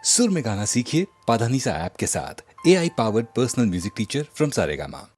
सुर में गाना सीखिए पाधानीसा ऐप के साथ। AI powered personal music teacher from Saregama.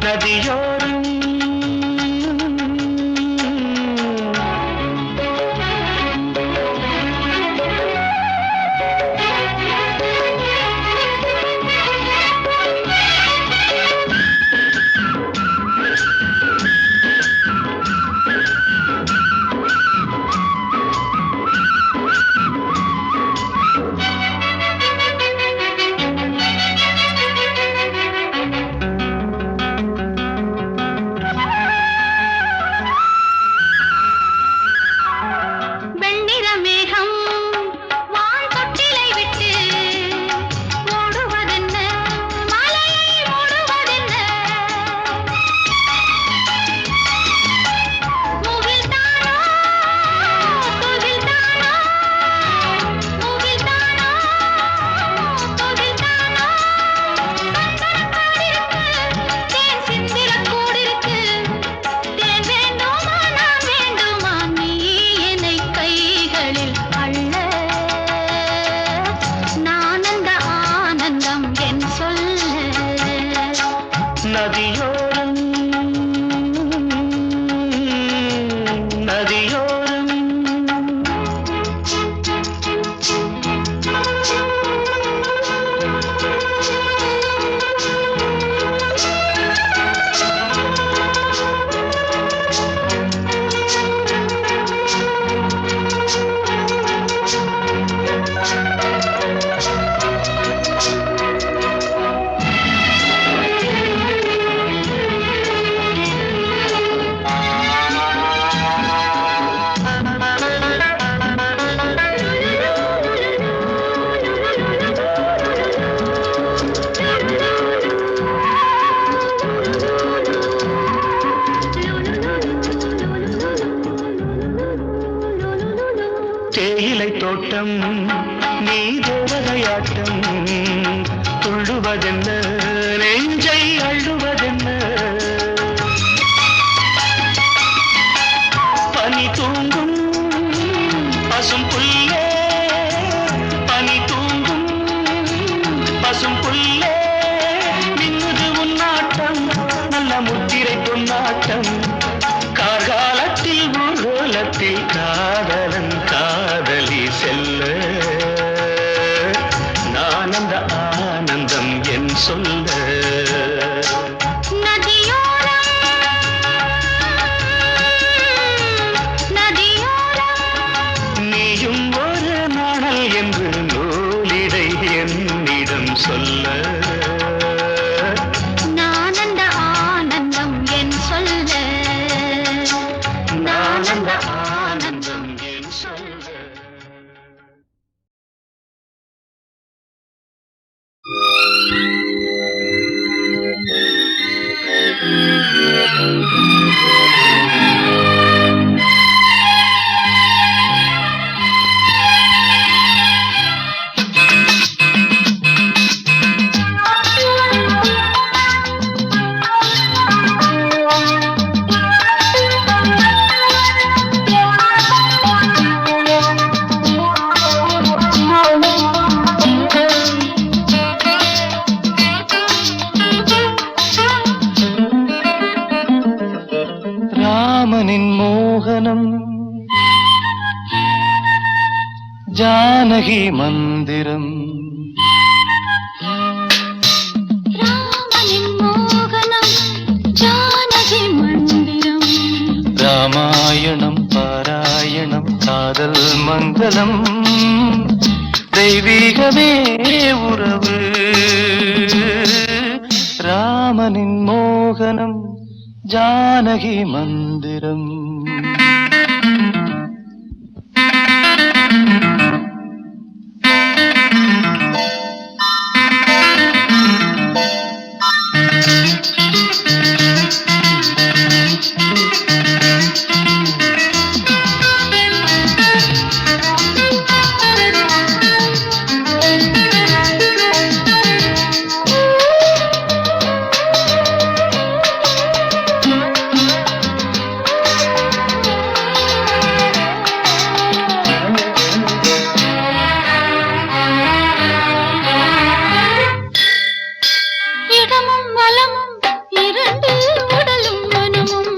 நதியோரம் நதியோரம் நதியோரம் தேயிலை தோட்டம் நீ தேவதையாட்டம் துள்ளுவதென்ன நெஞ்சை அள்ளுவதென்ன பனி தூங்கும் பசும் புல்லே பனி தூங்கும் பசும் புல்லே மின்னுது உன்னாட்டம் நல்ல முத்திரை பொன்னாட்டம் கார்காலத்தில் ஊர்வலத்தில் காதலன் காதலி செல்ல நான் அந்த ஆனந்தம் என் சொல்ல நீயும் ஒரு நாணல் என்று நூலிடை என்னிடம் சொல்ல மோகனம் ஜானகி மந்திரம் ராமனின் மோகனம் ஜானகி மந்திரம் ராமாயணம் பாராயணம் காதல் மங்களம் தெய்வீகமே உறவு ராமனின் மோகனம் ஜானகி மந்திரம் இடம் வலமும் இரண்டு உடலும் மனமும்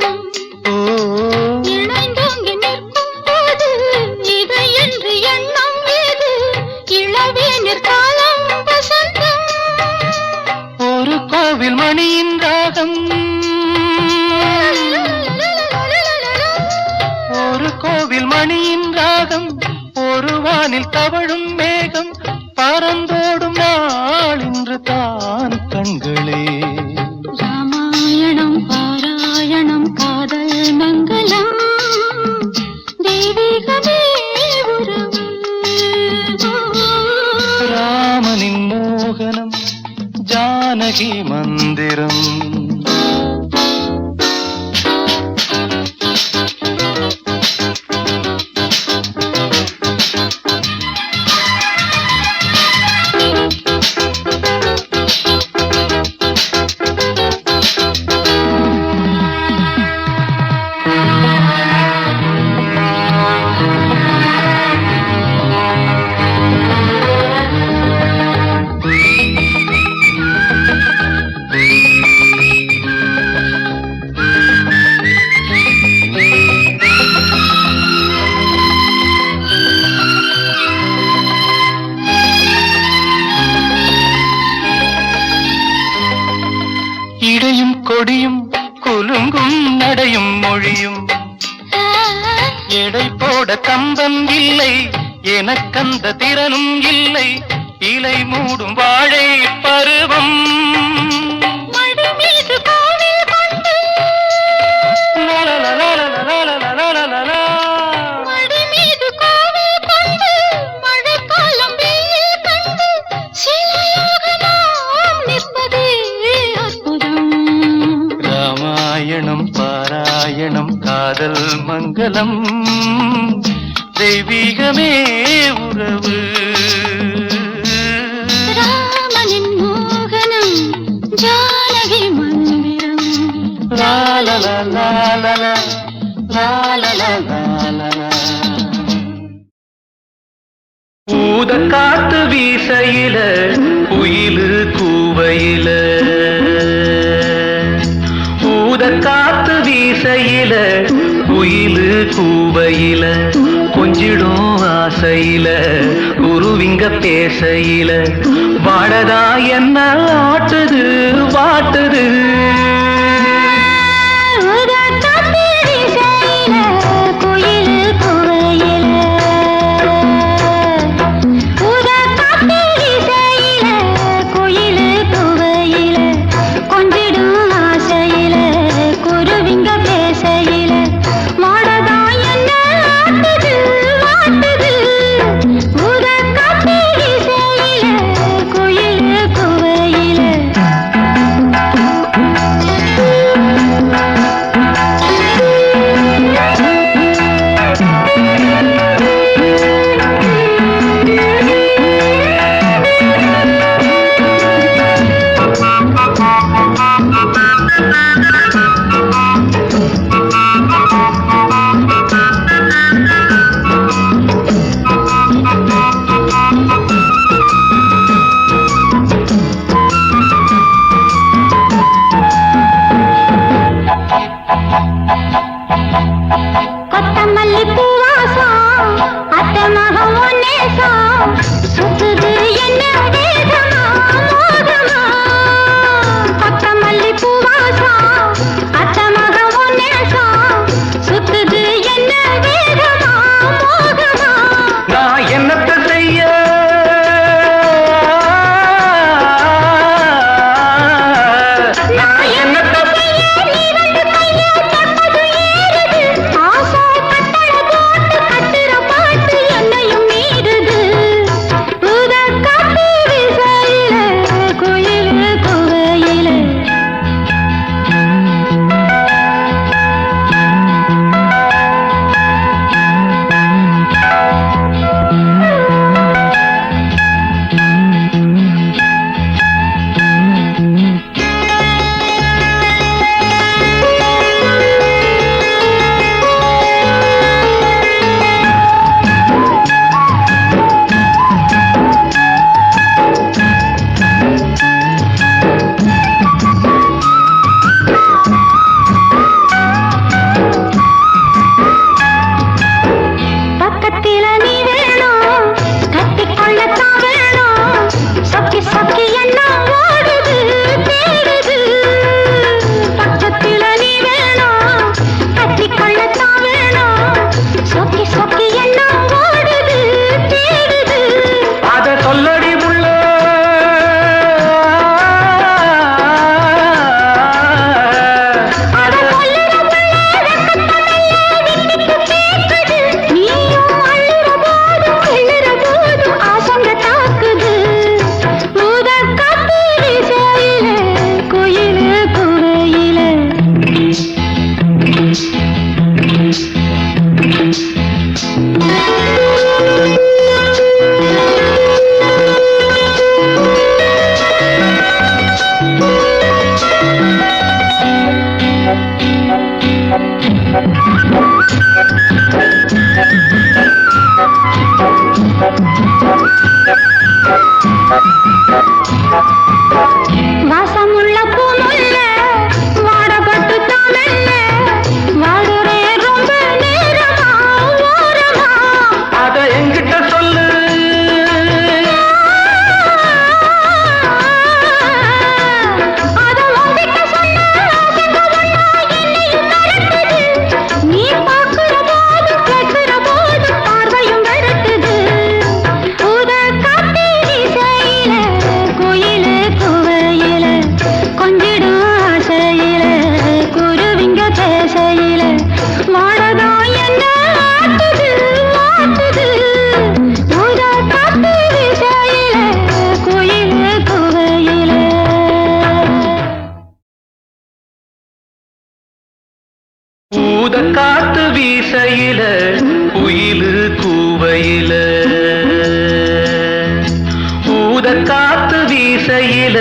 இணைந்தோங்கி நிற்கும் போது இதை என்று எண்ணம் ஏது இளவேனிற் காலம் வசந்தம் ஒரு கோவில் மணியின் ராகம் ஒரு கோவில் மணியின் ராகம் ஒரு வானில் தவழும் மேகம் பறந்தோடும் நாள் இன்று தான் கண்களே ராமாயணம் பாராயணம் காதல் மங்களம் தெய்வீகமே உறவு ராமனின் மோகனம் ஜானகி மந்திரம் இடையும் கொடியும் குலுங்கும் நடையும் மொழியும் எடை போட கம்பம் இல்லை எனக்கந்த திறனும் இல்லை இலை மூடும் வாழை பருவம் மடி மீது கோவில் கொண்டு மடி மீது கோவில் கொண்டு மழைக்காலம் வெயில் கண்டு சிலையாக நாம் நிற்பதே அற்புதம் ராமாயணம் பாராயணம் காதல் மங்களம் தெய்வீகமே உறவு ராமனின் மோகனம் ஜானகி மந்திரம் ஊத காத்து வீசையில குயிலு கூவையில ஊத காத்து வீசையில குயிலு கூவையில கொஞ்சிடும் ஆசையில குருவிங்க பேசையில வாழதா என்ன ஆட்டுது வாட்டுது காத்து வீசையில குயிலு கூவையில ஊத காத்து வீசையில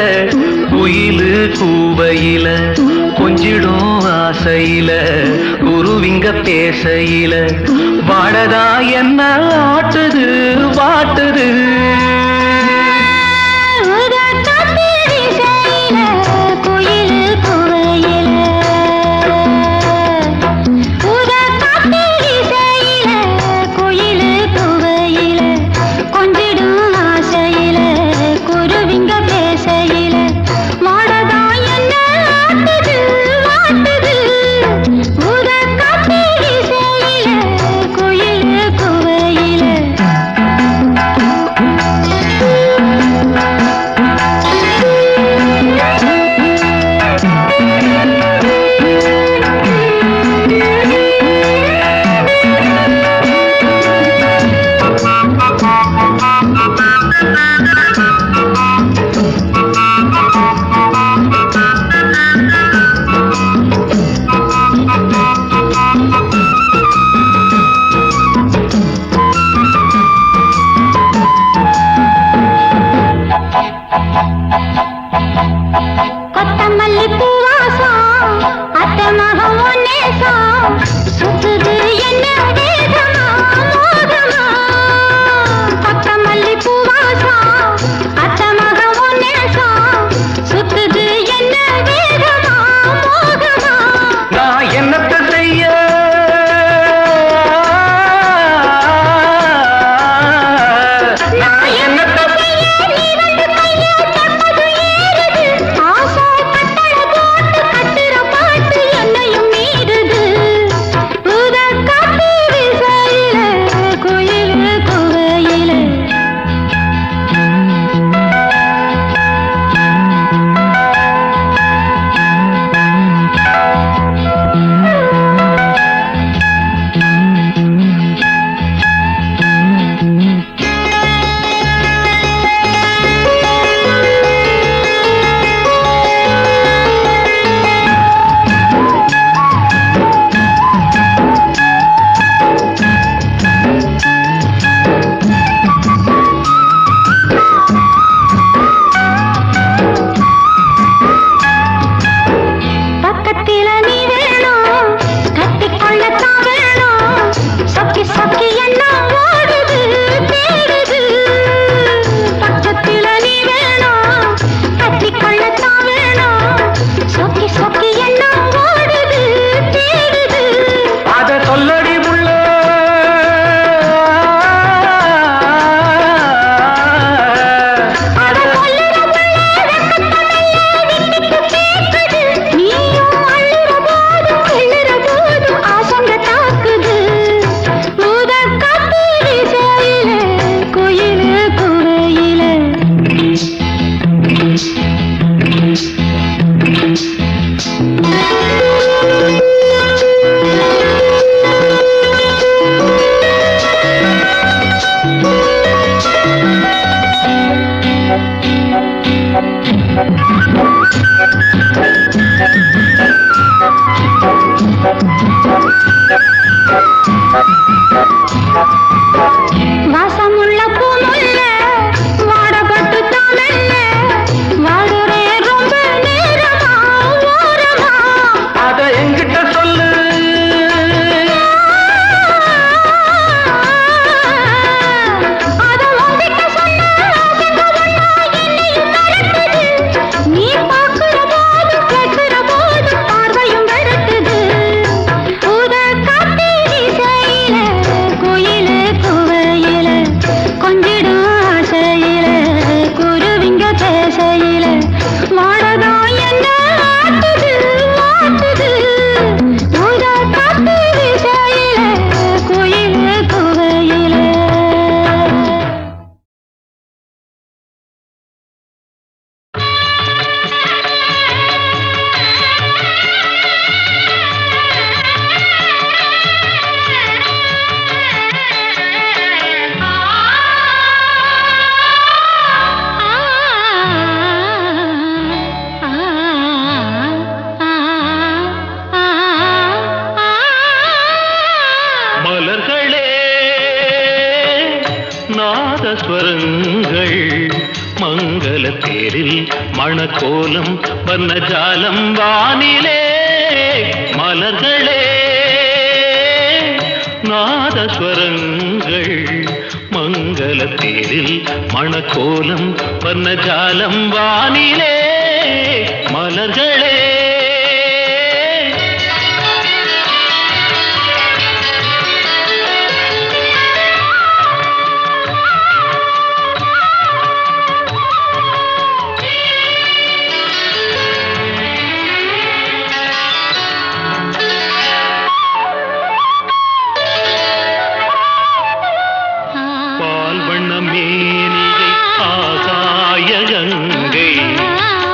குயிலு கூவையில கொஞ்சிடும் ஆசையில குருவிங்க பேசையில வாடதா என்ன ஆட்டுது வாட்டுது கொத்தமல்லி பூவாசம் அத்த மகம் ஒன்னேசம் சுத்துது என்ன வேகமா மோகமா கொத்தமல்லி பூவாசம் அத்த மகம் ஒன்னேசம் சுத்துது என்ன வேகமா மோகமா நான் என்னத்த செய்ய நான் என்னத்த என்னையும் மீறுது நாதஸ்வரங்கள் மங்கள தேரில் மணக்கோலம் வர்ணஜாலம் வானிலே மலர்களே நாதஸ்வரங்கள் மங்கள தேரில் மணக்கோலம் வர்ணஜாலம் வானிலே மலர்களே பால் வண்ண மேனியை ஆகாய கங்கை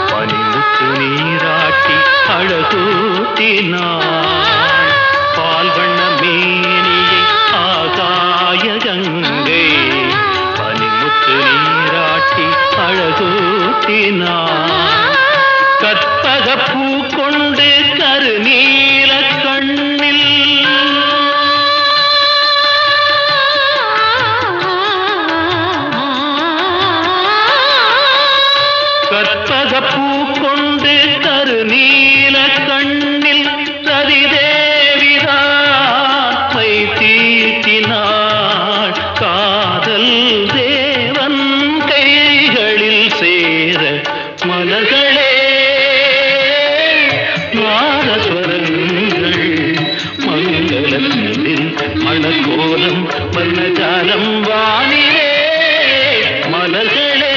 பனிமுத்து நீராட்டி அழகூட்டினார் கற்பக பூ கொண்டு கருநீல கண்ணில் கற்பக பூ கொண்டு கருநீல கண்ணில் ரதிதேவிதாய் தீட்டினாள் காதல் தேவன் கைகளில் சேர மலர்களே நாதஸ்வரங்கள் மங்களத்தில் மணக்கோலம் வர்ணஜாலம் வானிலே மலர்களே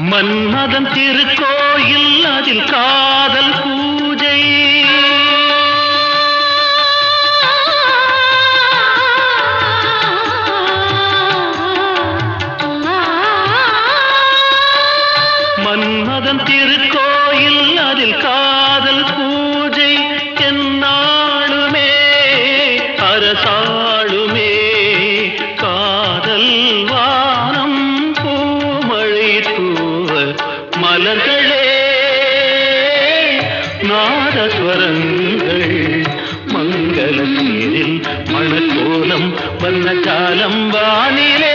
மன்மதன் திருக்கோயில் அதில் காதல் பூஜை மன்மதன் திருக்கோயில் அதில் காதல் பூஜை என்னாளுமே அரசாளுமே காதல் வானம் பூமழை தூவ மலர்களே நாதஸ்வரங்கள் மங்கள தேரில் மணக்கோலம் வர்ணஜாலம் வானிலே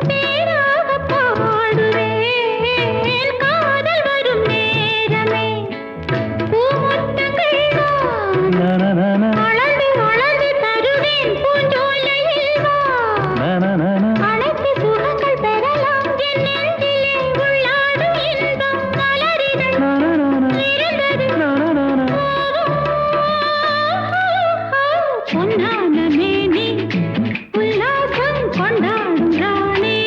பேராக பாடுவேன் காதல் வரும் நேரமே பூமுத்தங்கள் அளந்து அளந்து தருவேன் பூஞ்சோலையில் அனைத்து சுகங்கள் பெறலாம் என் நெஞ்சிலே உள்ளாடும் இன்பம் மலரிதழ் பொன்னான மேனி உல்லாசம் கொண்டாடும் ராணி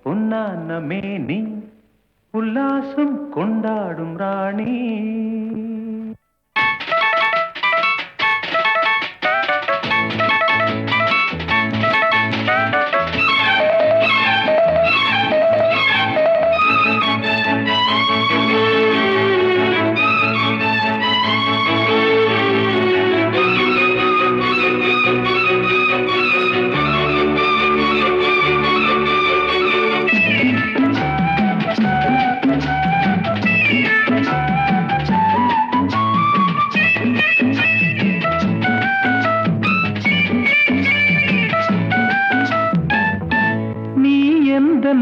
பொன்னான மேனி உல்லாசம் கொண்டாடும் ராணி.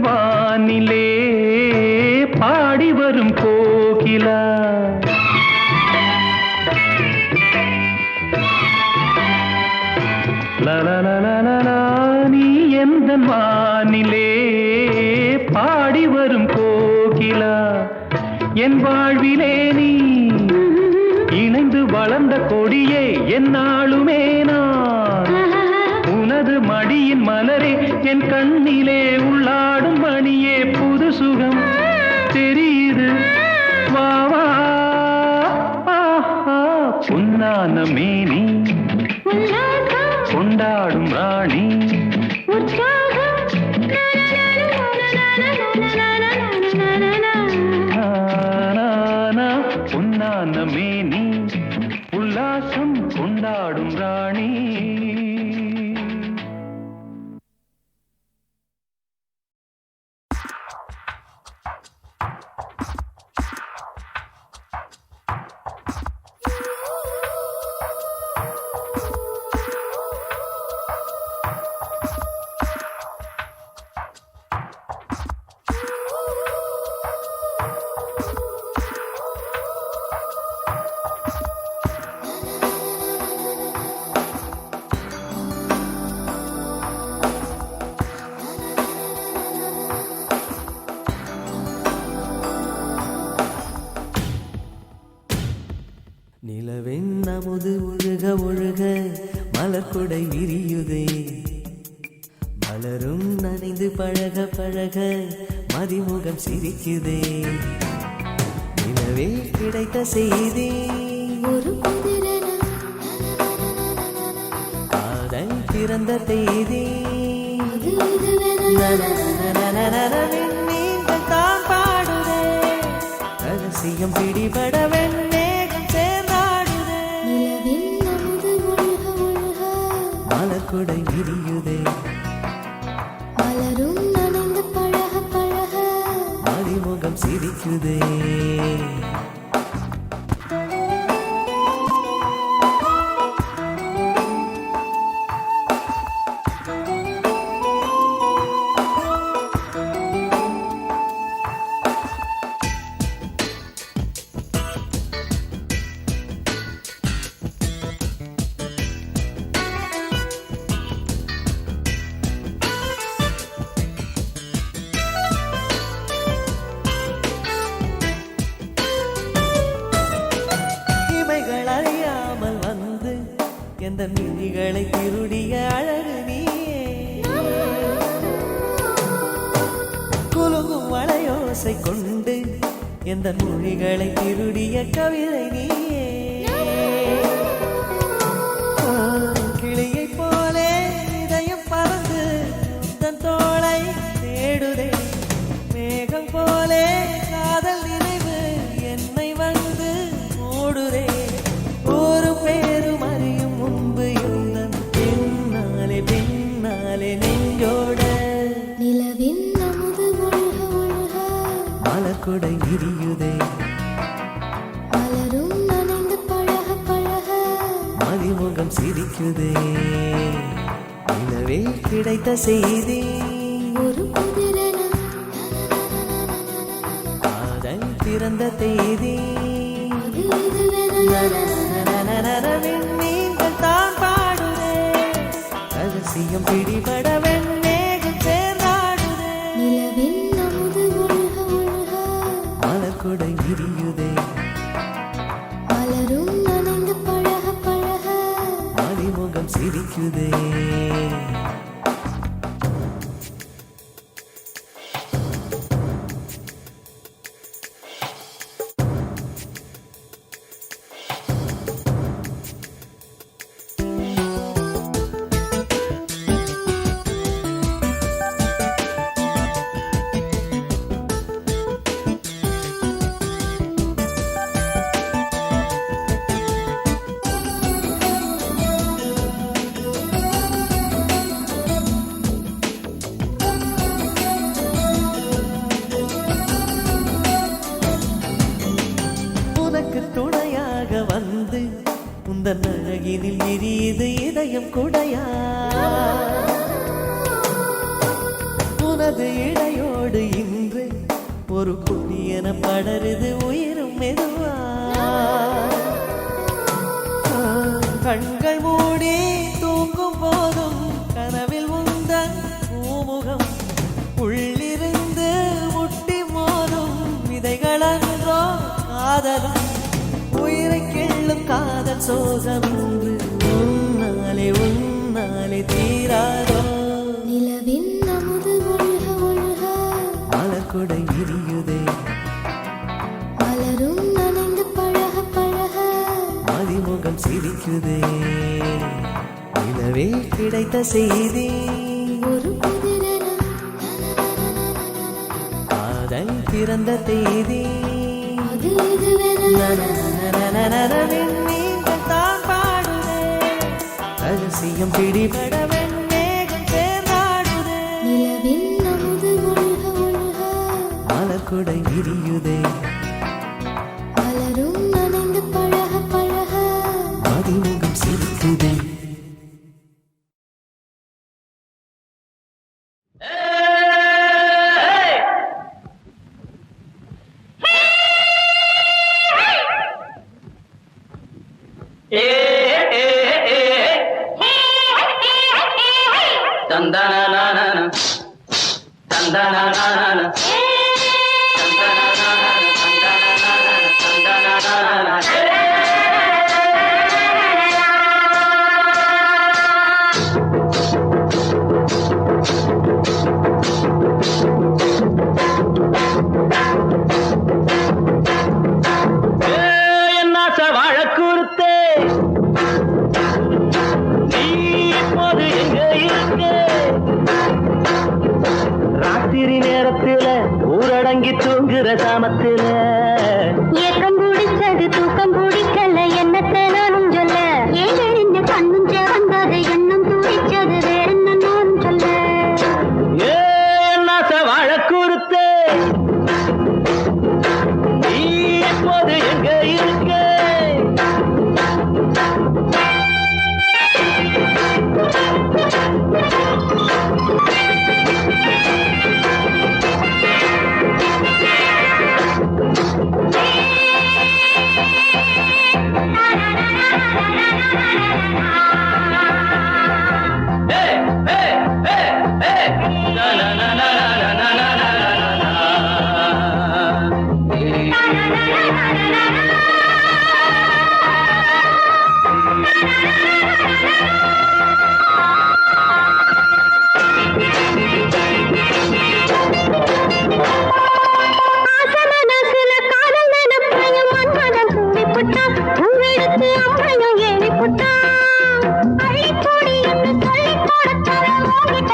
வானிலே பாடி வரும் கோகிலா லலலலலலா நீ எந்த வானிலே பாடி வரும் கோகிலா என் வாழ்விலே நீ இணைந்து வளர்ந்த கொடியே என்னாலுமே நான் உனது மடியின் மலரே என் கண்ணிலே உள்ளாடும் மணியே புது சுகம் தெரியுது வா வா பொன்னான மேனி கொண்டாடும் ராணி பொன்னான மேனி உல்லாசம் கொண்டாடும் ராணி. நிலவெண் அமுது ஒழுக ஒழுக மலர்கொடை விரியுதே மலரும் நனைந்து பழக பழக மதிமுகம் சிரிக்குதே நிலவே கிடைத்த செய்தி ஒரு காதல் பிறந்த தேதி நீங்கள் தான் பாடுதே ரகசியம் பிடிபட வெண்ணேகம் சேர்ந்தாடுதே மலர்கொடை விரியுதே மலரும் நனைந்து பழக பழக மதிமுகம் சிரிக்குதே எந்த மிழிகளை திருடிய அழகு நீயே குலுங்கும் வளையோசை கொண்டு எந்த மொழிகளை திருடிய கவிதை நீயே கிளியை போலே இதயம் பறந்து தன் தோளை தேடுதே மேகம் போலே காதல் நினைவு என்னை வந்து மூடுதே ஒரு பேரும் அறியும் முன்பு இருந்த பின்னாலே பின்னாலே நெஞ்சோ நீரோட நிலவின் அமுது ஒழுக ஒழுக மலர்கொடை விரியுதே மலரும் நனைந்து பழக பழக மதிமுகம் சிரிக்குதே நிலவே கிடைத்த செய்தி ஒரு புதிரென காதல் பிறந்த தேதி அது இதுவென நீங்கள் தான் பாடுதே ரகசியம் பிடிபட வெண்ணேகம் சேர்ந்தாடுதே நிலவின் அமுது ஒழுக ஒழுக மலர்கொடை விரியுதே மலரும் நனைந்து பழக பழக மதிமுகம் சிரிக்குதே உனக்கு துணையாக வந்து உந்தன் அழகினில் எரியுது இதயம் குடையா உனது இடையோடு இன்று ஒரு புண்ணியன படருது உயிரும் மெதுவா கண்கள் மூடி தூங்கும் போதும் கனவில் உந்தன் பூமுகம் உள்ளிருந்து முட்டி மோதும் விதைகளன்றோ காதலும் உயிரை கிள்ளும் காதல் சோகம் என்று உன்னாலே தீராதோ நிலவின் அமுது ஒழுக ஒழுக மலர்கொடை விரியுதே மலரும் நனைந்து பழக பழக மதிமுகம் சிரிக்குதே நிலவே கிடைத்த செய்தி ஒரு புதிரென காதல் பிறந்த தேதி அது இதுவென நீங்கள் தான் பாடுதே ரகசியம் பிடிபட வெண்ணேகம் சேர்ந்தாடுதே நிலவின் அமுது ஒழுக ஒழுக மலர்கொடை விரியுதே மலரும் நனைந்து பழக பழக மதிமுகம் சிரிக்குதே ராத்திரி நேரத்துல ஊரடங்கி தூங்குற சாமத்துல ஏக்கம் பிடிச்சது தூக்கம் பிடிக்கல என்னத்தை நானும் சொல்ல ஏழறிஞ்ச கண்ணும் வந்தது எண்ணம் துடிச்சது வேற என்ன நானும் சொல்ல நாச வாழக்கூறுத்தே நீ எப்போது எங்க இருக்க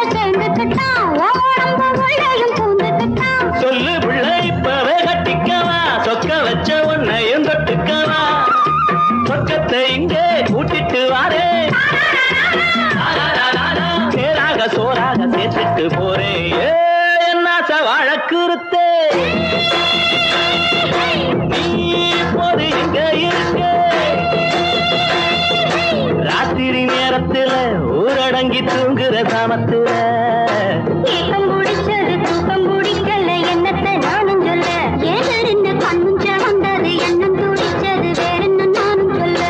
சேர்ந்து விட்டு போறேன் என்ன வழக்குறுத்தே நீ இப்போது எங்க இருக்க ராத்திரி நேரத்துல ஊரடங்கி தூங்குற சாமத்துல ஏக்கம் பிடிச்சது தூக்கம் பிடிக்கல என்னத்தை நானும் சொல்ல ஏதறிந்து கண்ணுஞ்ச வந்தது எண்ணம் துடிச்சது வேற என்ன நானும் சொல்ல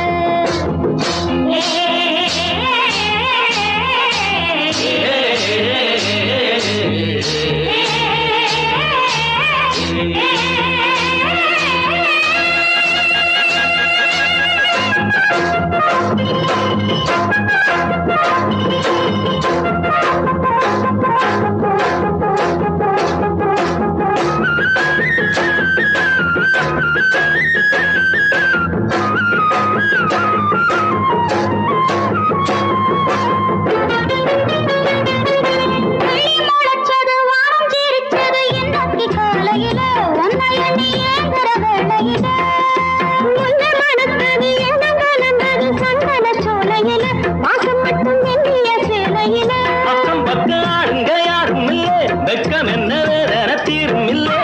வெக்கம் என்ன வேற தீரும் இல்லை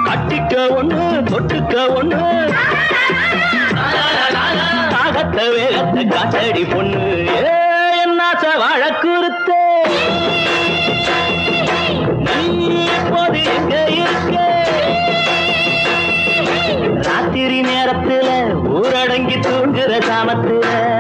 கட்டிக்க ஒண்ணு தொட்டுக்க ஒண்ணு தாகத்த வேகத்தை காட்டடி பொண்ணு என்னாச்ச வழக்குறுத்தே நீ இப்போது எங்க இருக்க ராத்திரி நேரத்துல ஊரடங்கி தூங்குற சாமத்துல